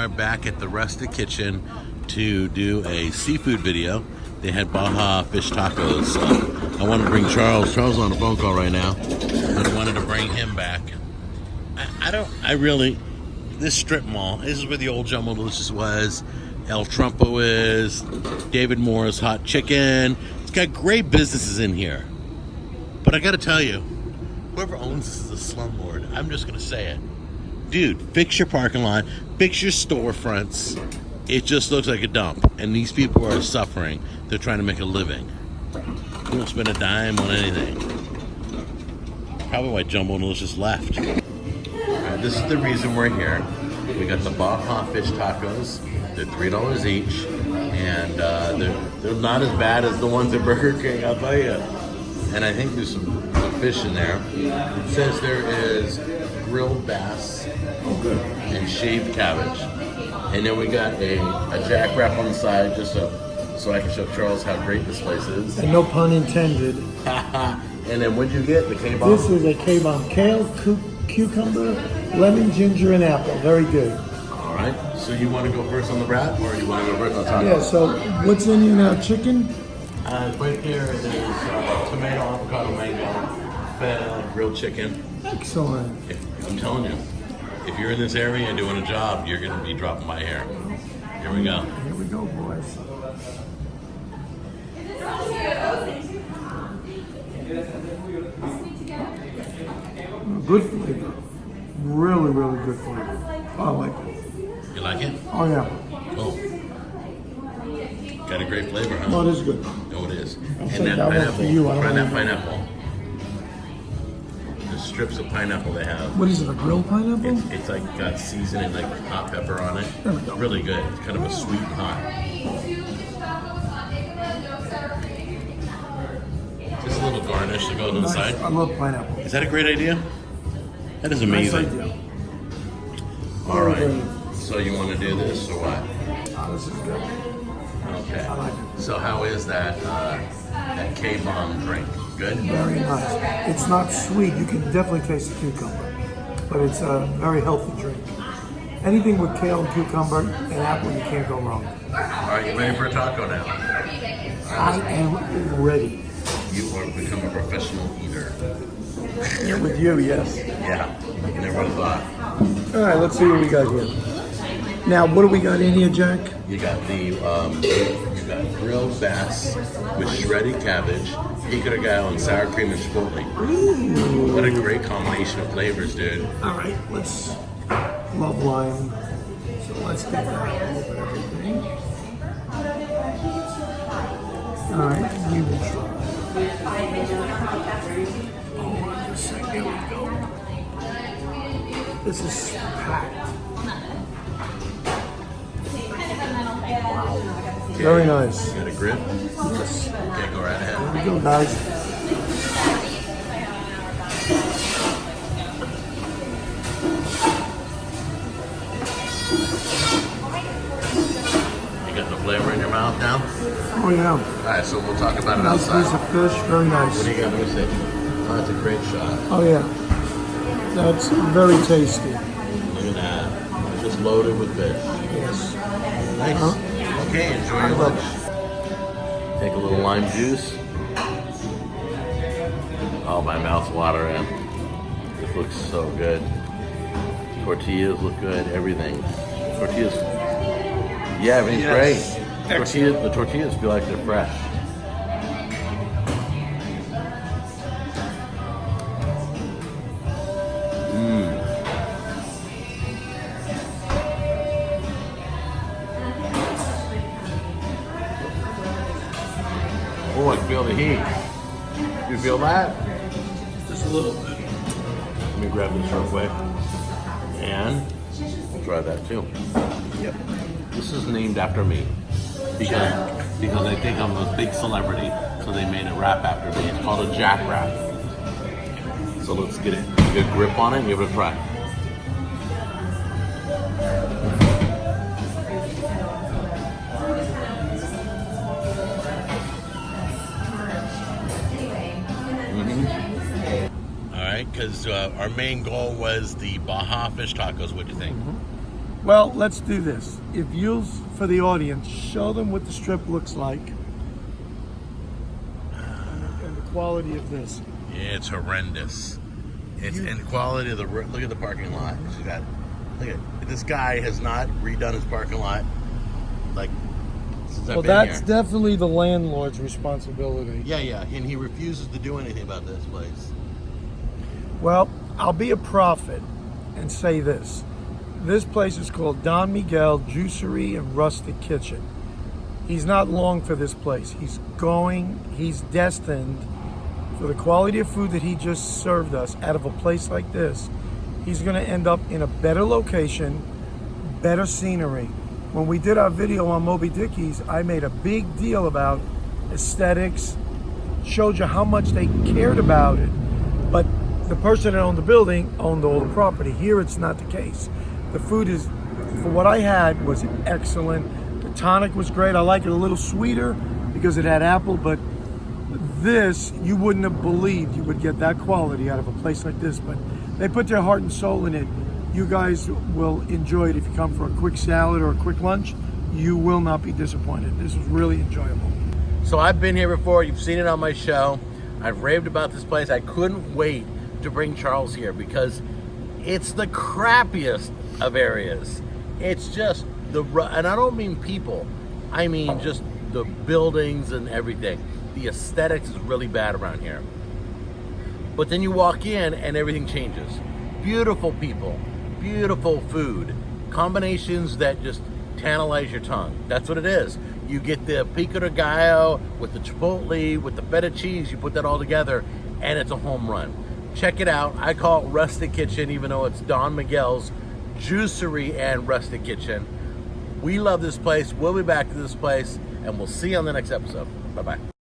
are back at the Rustic Kitchen to do a seafood video. They had Baja fish tacos. So I wanted to bring Charles. Charles is on a phone call right now. But I wanted to bring him back. This strip mall, this is where the old Jumbo Delicious was. El Trumpo is. David Moore's Hot Chicken. It's got great businesses in here. But I got to tell you, whoever owns this is a slumlord. I'm just going to say it. Dude, fix your parking lot, fix your storefronts. It just looks like a dump. And these people are suffering. They're trying to make a living. You don't spend a dime on anything. Probably why Jumbo Delicious left. Alright, this is the reason we're here. We got the Baja fish tacos. They're $3 each. And they're not as bad as the ones at Burger King, I'll tell you. And I think there's some fish in there. It says there is grilled bass and shaved cabbage. And then we got a jack wrap on the side just so I can show Charles how great this place is. And no pun intended. And then what'd you get? The K-bomb? This is a K-bomb. Kale, cucumber, lemon, ginger, and apple. Very good. All right. So you want to go first on the wrap or you want to go first on the taco? Yeah, so what's in here now? Chicken? Right here is tomato, avocado, mango, feta, grilled chicken. Excellent. I'm telling you, if you're in this area and doing a job, you're going to be dropping by here. Here we go. Here we go, boys. Good flavor. Really, really good flavor. I like it. You like it? Oh, yeah. Oh. Got a great flavor, huh? Oh, it is good. Oh, it is. I'll And that that one pineapple. for you. I don't Try that want pineapple. The strips of pineapple they have. What is it, a grilled pineapple? It's like got seasoning, like hot pepper on it. There we go. Really good. It's kind of a sweet and hot. Just a little garnish to go on the Nice. side. I love pineapple. Is that a great idea? That is amazing. Nice idea. All right. So you want to do this or what? Oh, this is good. Okay. I like it. So how is that K-bomb drink? Good? Very nice. It's not sweet. You can definitely taste the cucumber, but it's a very healthy drink. Anything with kale and cucumber and apple, you can't go wrong. All right, you ready for a taco now? I am ready. You are become a professional eater. Yeah, with you, yes. Yeah, you never would have thought. All right, let's see what we got here. Now, what do we got in here, Jack? You got you got grilled bass with shredded cabbage, pico de gallo, and sour cream and chipotle. Ooh. What a great combination of flavors, dude. All right, let's love lime. So let's get that open everything. All right, you will try. Oh, just a second. Here we go. This is packed. Okay, Very nice. You got a grip? Yes. Okay, go right ahead. Here we go, guys. You got the flavor in your mouth now? Oh, yeah. All right, so we'll talk about it Nice piece outside. of fish. Very nice. What do you got? Let me see. Oh, that's a great shot. Oh, yeah. That's very tasty. Look at that. It's just loaded with fish. Yes. Nice. Okay, enjoy your lunch. Take a little lime juice. Oh, my mouth's watering. This looks so good. Tortillas look good. Everything. Tortillas. Yeah, everything's great. Tortillas. The tortillas feel like they're fresh. Oh, I feel the heat. You feel that? Just a little bit. Let me grab this real quick. And we'll try that too. Yep. This is named after me. Because I think I'm a big celebrity. So they made a wrap after me. It's called a jack wrap. So let's get a good grip on it and give it a try. All right, because our main goal was the Baja fish tacos. What do you think? Well, let's do this. If you'll, for the audience, show them what the strip looks like and the quality of this. Yeah, it's horrendous. It's in quality of the. Look at the parking lot. She's got. Look at this guy has not redone his parking lot. Like, since I've been that's here. definitely the landlord's responsibility. Yeah, and he refuses to do anything about this place. Well, I'll be a prophet and say this. This place is called Don Miguel Juicery and Rustic Kitchen. He's not long for this place. He's destined for the quality of food that he just served us out of a place like this. He's going to end up in a better location, better scenery. When we did our video on Moby Dickie's, I made a big deal about aesthetics, showed you how much they cared about it, but the person that owned the building owned all the property. Here it's not the case. The food is, for what I had, was excellent. The tonic was great. I like it a little sweeter because it had apple, but this, you wouldn't have believed you would get that quality out of a place like this, but they put their heart and soul in it. You guys will enjoy it if you come for a quick salad or a quick lunch. You will not be disappointed. This was really enjoyable. So I've been here before. You've seen it on my show. I've raved about this place. I couldn't wait to bring Charles here because it's the crappiest of areas. It's just and I don't mean people. I mean just the buildings and everything. The aesthetics is really bad around here. But then you walk in and everything changes. Beautiful people, beautiful food, combinations that just tantalize your tongue. That's what it is. You get the pico de gallo with the chipotle, with the feta cheese, you put that all together and it's a home run. Check it out. I call it Rustic Kitchen, even though it's Don Miguel's Juicery and Rustic Kitchen. We love this place. We'll be back to this place and we'll see you on the next episode. Bye-bye.